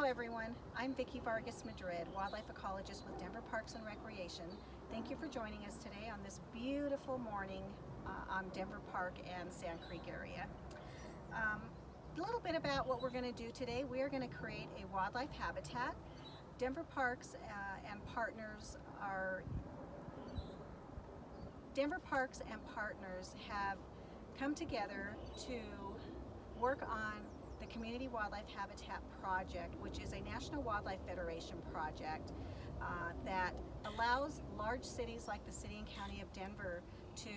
Hello everyone, I'm Vicki Vargas-Madrid, wildlife ecologist with Denver Parks and Recreation. Thank you for joining us today on this beautiful morning on Denver Park and Sand Creek area. A little bit about what we're going to do today. We are going to create a wildlife habitat. Denver Parks and Partners have come together to work on the Community Wildlife Habitat Project, which is a National Wildlife Federation project that allows large cities like the city and county of Denver to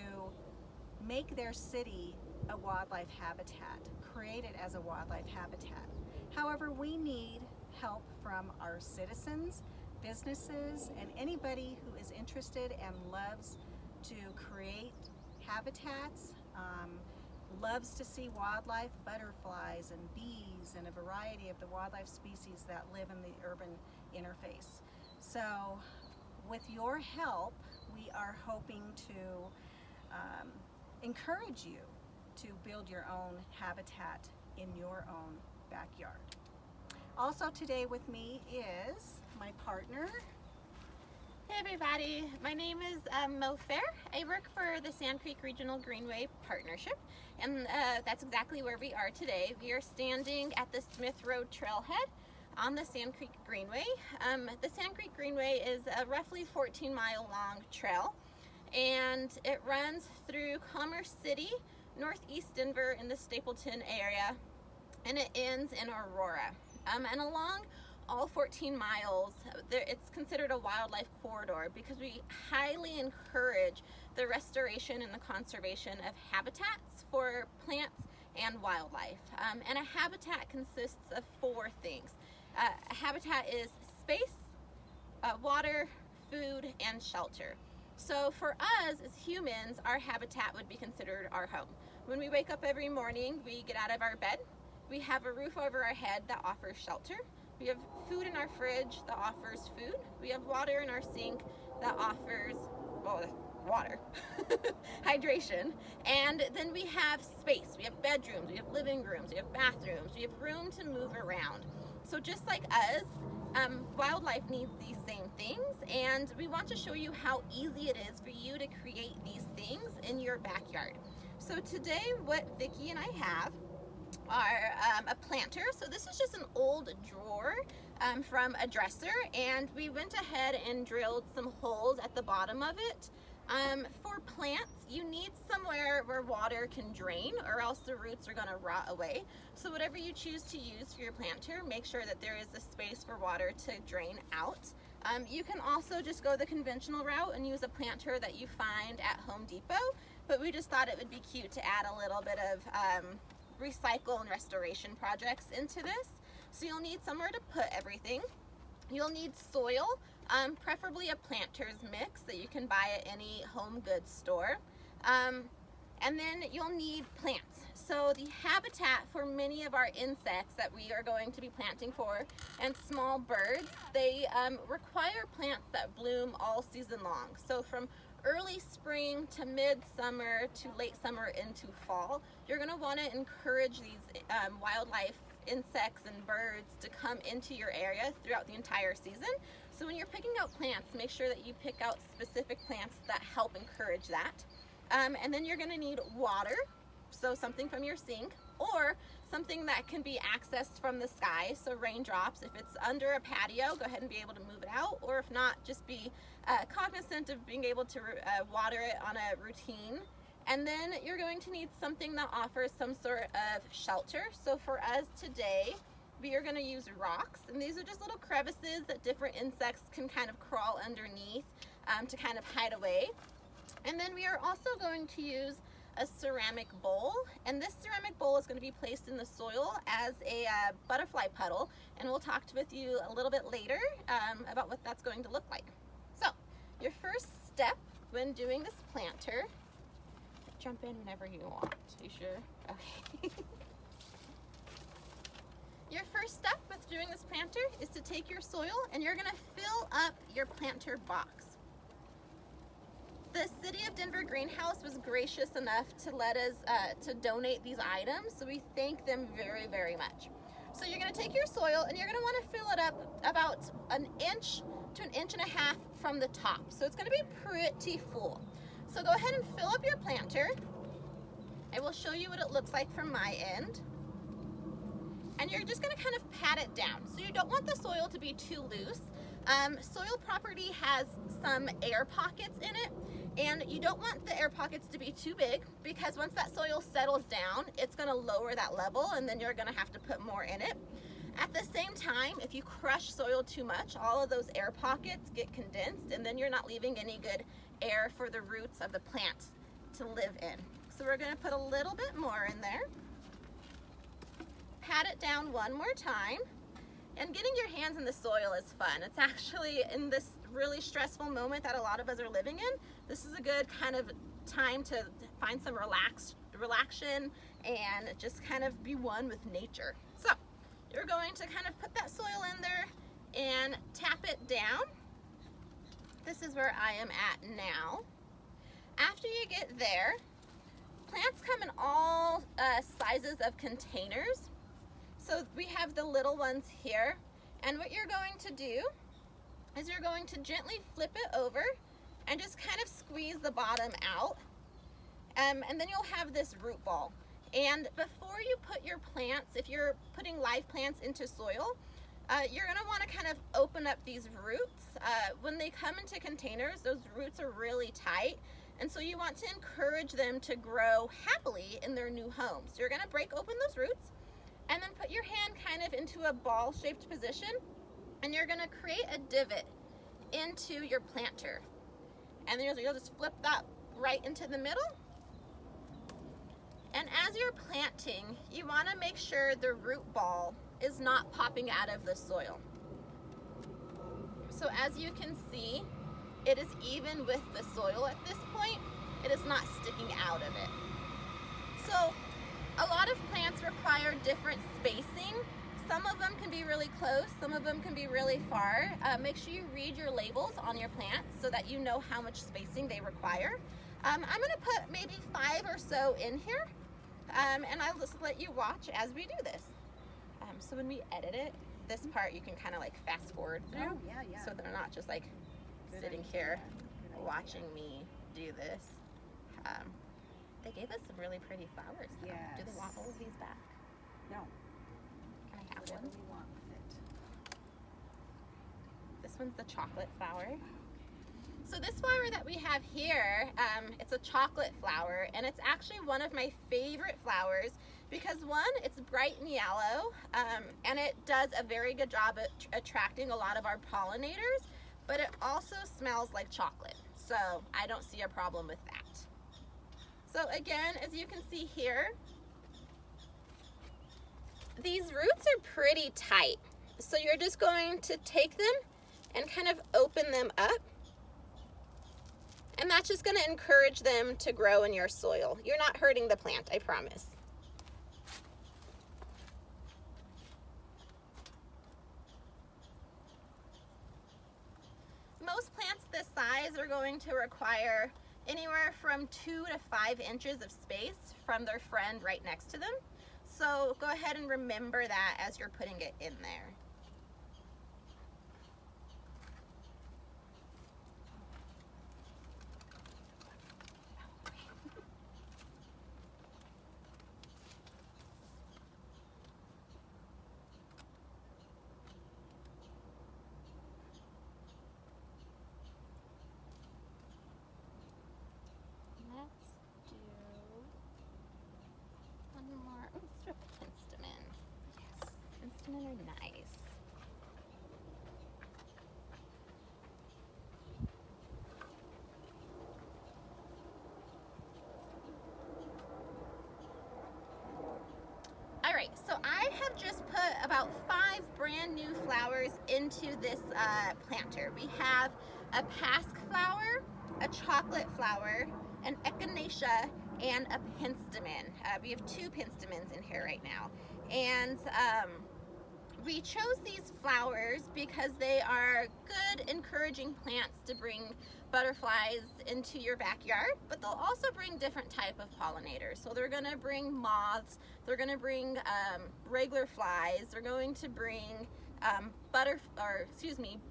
make their city a wildlife habitat, create it as a wildlife habitat. However, we need help from our citizens, businesses, and anybody who is interested and loves to create habitats, loves to see wildlife, butterflies and bees and a variety of the wildlife species that live in the urban interface. So with your help, we are hoping to encourage you to build your own habitat in your own backyard. Also today with me is my partner. Hey everybody, my name is Mo Fair. I work for the Sand Creek Regional Greenway Partnership, and that's exactly where we are today. We are standing at the Smith Road Trailhead on the Sand Creek Greenway. The Sand Creek Greenway is a roughly 14-mile long trail, and it runs through Commerce City, northeast Denver in the Stapleton area, and it ends in Aurora. And along all 14 miles, it's considered a wildlife corridor because we highly encourage the restoration and the conservation of habitats for plants and wildlife. And a habitat consists of four things. A habitat is space, water, food, and shelter. So for us as humans, our habitat would be considered our home. When we wake up every morning, we get out of our bed, we have a roof over our head that offers shelter. We have food in our fridge that offers food. We have water in our sink that offers, well, water, hydration. And then we have space. We have bedrooms, we have living rooms, we have bathrooms, we have room to move around. So just like us, wildlife needs these same things, and we want to show you how easy it is for you to create these things in your backyard. So today what Vicki and I have are a planter. So this is just an old drawer from a dresser, and we went ahead and drilled some holes at the bottom of it. For plants, you need somewhere where water can drain, or else the roots are going to rot away. So whatever you choose to use for your planter, make sure that there is a space for water to drain out. You can also just go the conventional route and use a planter that you find at Home Depot, but we just thought it would be cute to add a little bit of recycle and restoration projects into this. So you'll need somewhere to put everything. You'll need soil, preferably a planter's mix that you can buy at any home goods store. And then you'll need plants. So the habitat for many of our insects that we are going to be planting for, and small birds, they require plants that bloom all season long. So from early spring to midsummer to late summer into fall, you're going to want to encourage these wildlife insects and birds to come into your area throughout the entire season. So when you're picking out plants, make sure that you pick out specific plants that help encourage that. And then you're going to need water, so something from your sink, or something that can be accessed from the sky, so raindrops. If it's under a patio, go ahead and be able to move it out, or if not, just be cognizant of being able to water it on a routine. And then you're going to need something that offers some sort of shelter. So for us today, we are going to use rocks, and these are just little crevices that different insects can kind of crawl underneath to kind of hide away. And then we are also going to use a ceramic bowl, and this ceramic bowl is going to be placed in the soil as a butterfly puddle, and we'll talk with you a little bit later about what that's going to look like. So your first step when doing this planter, jump in whenever you want. You sure? Okay. Your first step with doing this planter is to take your soil and you're going to fill up your planter box. The City of Denver Greenhouse was gracious enough to let us to donate these items, so we thank them very, very much. So you're going to take your soil and you're going to want to fill it up about an inch to an inch and a half from the top. So it's going to be pretty full. So go ahead and fill up your planter. I will show you what it looks like from my end. And you're just going to kind of pat it down. So you don't want the soil to be too loose. Soil property has some air pockets in it, and you don't want the air pockets to be too big, because once that soil settles down, it's going to lower that level, and then you're going to have to put more in it. At the same time, if you crush soil too much, all of those air pockets get condensed, and then you're not leaving any good air for the roots of the plant to live in. So we're going to put a little bit more in there. Pat it down one more time. And getting your hands in the soil is fun. It's actually, in this really stressful moment that a lot of us are living in, this is a good kind of time to find some relaxation and just kind of be one with nature. So you're going to kind of put that soil in there and tap it down. This is where I am at now. After you get there, plants come in all sizes of containers. So we have the little ones here, and what you're going to do is you're going to gently flip it over and just kind of squeeze the bottom out, and then you'll have this root ball. And before you put your plants, if you're putting live plants into soil, you're going to want to kind of open up these roots. When they come into containers, those roots are really tight, and so you want to encourage them to grow happily in their new homes. So you're going to break open those roots, and then put your hand kind of into a ball-shaped position, and you're going to create a divot into your planter. And then you'll just flip that right into the middle. And as you're planting, you want to make sure the root ball is not popping out of the soil. So as you can see, it is even with the soil at this point. It is not sticking out of it. So a lot of plants require different spacing. Some of them can be really close, some of them can be really far. Make sure you read your labels on your plants so that you know how much spacing they require. I'm going to put maybe 5 or so in here, and I'll just let you watch as we do this. So when we edit it, this part you can kind of like fast forward through. Oh, yeah. So they're not just like sitting here watching me do this. They gave us some really pretty flowers though. Yes. Do they want all of these back? No, Can I have whatever one? we want with it. This one's the chocolate flower. So this flower that we have here, it's a chocolate flower, and it's actually one of my favorite flowers because one, it's bright and yellow, and it does a very good job at attracting a lot of our pollinators, but it also smells like chocolate. So I don't see a problem with that. So again, as you can see here, these roots are pretty tight. So you're just going to take them and kind of open them up. And that's just going to encourage them to grow in your soil. You're not hurting the plant, I promise. Most plants this size are going to require anywhere from 2 to 5 inches of space from their friend right next to them. So go ahead and remember that as you're putting it in there. Let's do one more. Oh, let's do a penstemon. Yes, penstemon are nice. All right, so I have just put about 5 brand new flowers into this planter. We have a pasque flower, a chocolate flower, an echinacea, and a penstemon. We have 2 penstemons in here right now. And we chose these flowers because they are good, encouraging plants to bring butterflies into your backyard, but they'll also bring different type of pollinators. So they're going to bring moths, they're going to bring regular flies, they're going to bring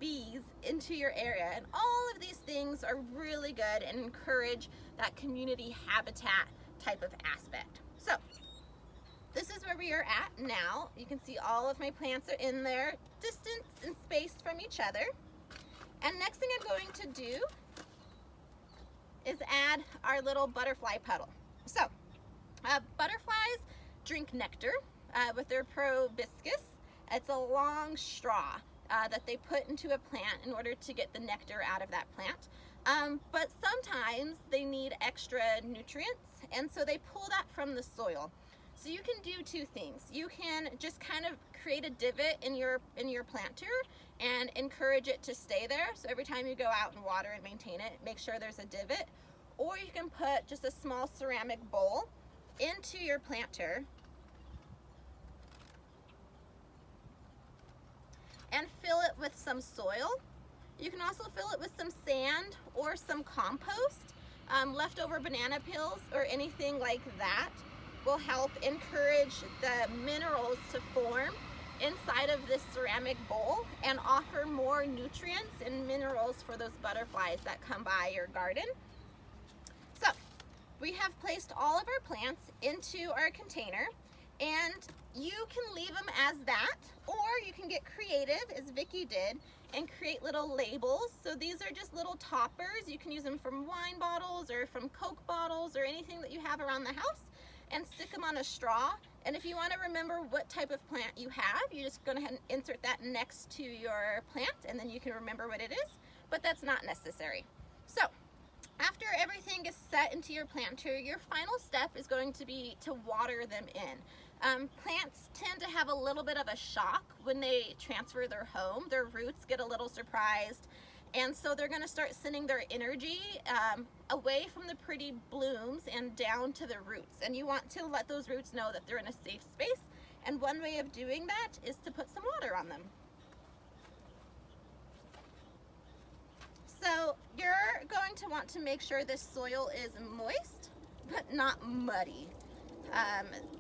bees into your area, and all of these things are really good and encourage that community habitat type of aspect. So this is where we are at now. You can see all of my plants are in there, distanced and spaced from each other. And next thing I'm going to do is add our little butterfly puddle. So butterflies drink nectar with their proboscis. It's a long straw that they put into a plant in order to get the nectar out of that plant. But sometimes they need extra nutrients, and so they pull that from the soil. So you can do two things. You can just kind of create a divot in your planter and encourage it to stay there. So every time you go out and water and maintain it, make sure there's a divot. Or you can put just a small ceramic bowl into your planter and fill it with some soil. You can also fill it with some sand or some compost. Leftover banana peels or anything like that will help encourage the minerals to form inside of this ceramic bowl and offer more nutrients and minerals for those butterflies that come by your garden. So we have placed all of our plants into our container, and you can leave them as that, or you can get creative as Vicki did and create little labels. So these are just little toppers. You can use them from wine bottles or from Coke bottles or anything that you have around the house, and stick them on a straw. And if you want to remember what type of plant you have, you just go ahead and insert that next to your plant, and then you can remember what it is, but that's not necessary. So after everything is set into your planter, your final step is going to be to water them in. Plants tend to have a little bit of a shock when they transfer their home. Their roots get a little surprised, and so they're going to start sending their energy away from the pretty blooms and down to the roots. And you want to let those roots know that they're in a safe space. And one way of doing that is to put some water on them. So you're going to want to make sure this soil is moist, but not muddy.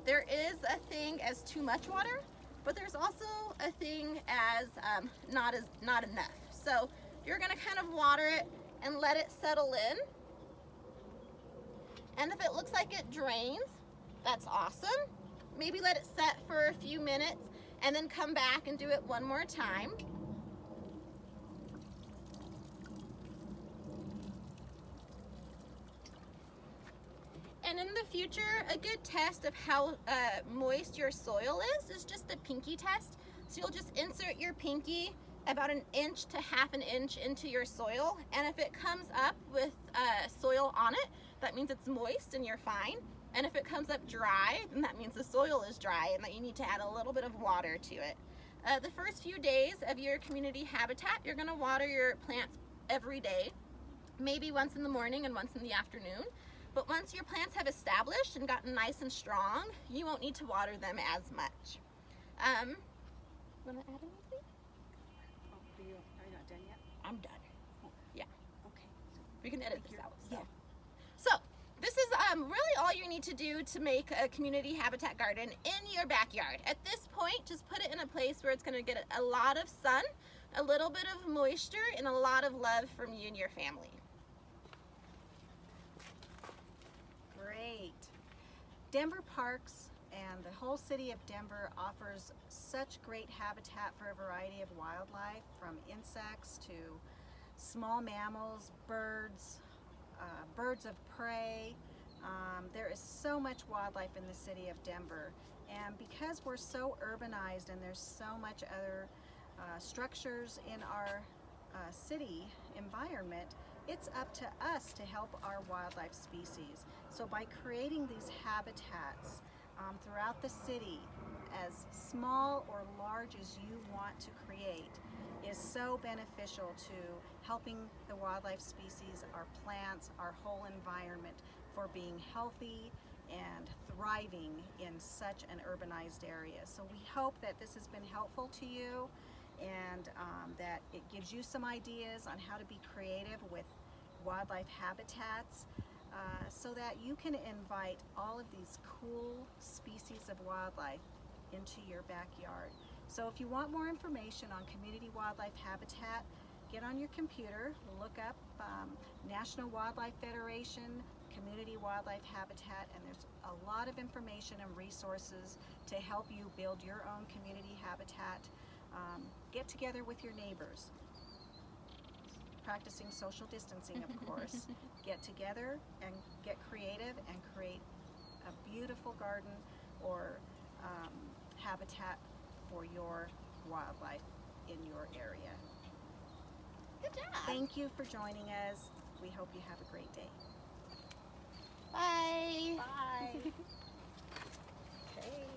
There is a thing as too much water, but there's also a thing as not enough. So you're going to kind of water it and let it settle in. And if it looks like it drains, that's awesome. Maybe let it set for a few minutes and then come back and do it one more time. And in the future, a good test of how moist your soil is just a pinky test. So you'll just insert your pinky about 1 inch to ½ an inch into your soil, and if it comes up with soil on it, that means it's moist and you're fine. And if it comes up dry, then that means the soil is dry and that you need to add a little bit of water to it. The first few days of your community habitat, you're going to water your plants every day, maybe once in the morning and once in the afternoon. But once your plants have established and gotten nice and strong, you won't need to water them as much. Want to add anything? Are you not done yet? I'm done. Yeah. Okay. We can edit this out. Yeah. So this is really all you need to do to make a community habitat garden in your backyard. At this point, just put it in a place where it's going to get a lot of sun, a little bit of moisture, and a lot of love from you and your family. Great. Denver Parks and the whole city of Denver offers such great habitat for a variety of wildlife, from insects to small mammals, birds, birds of prey. There is so much wildlife in the city of Denver, and because we're so urbanized and there's so much other structures in our city environment, it's up to us to help our wildlife species. So by creating these habitats throughout the city, as small or large as you want to create, is so beneficial to helping the wildlife species, our plants, our whole environment for being healthy and thriving in such an urbanized area. So we hope that this has been helpful to you, and that it gives you some ideas on how to be creative with wildlife habitats, so that you can invite all of these cool species of wildlife into your backyard. So if you want more information on community wildlife habitat, get on your computer, look up National Wildlife Federation Community Wildlife Habitat, and there's a lot of information and resources to help you build your own community habitat. Get together with your neighbors, practicing social distancing, of course. Get together and get creative and create a beautiful garden or habitat for your wildlife in your area. Good job. Thank you for joining us. We hope you have a great day. Bye. Bye. Okay.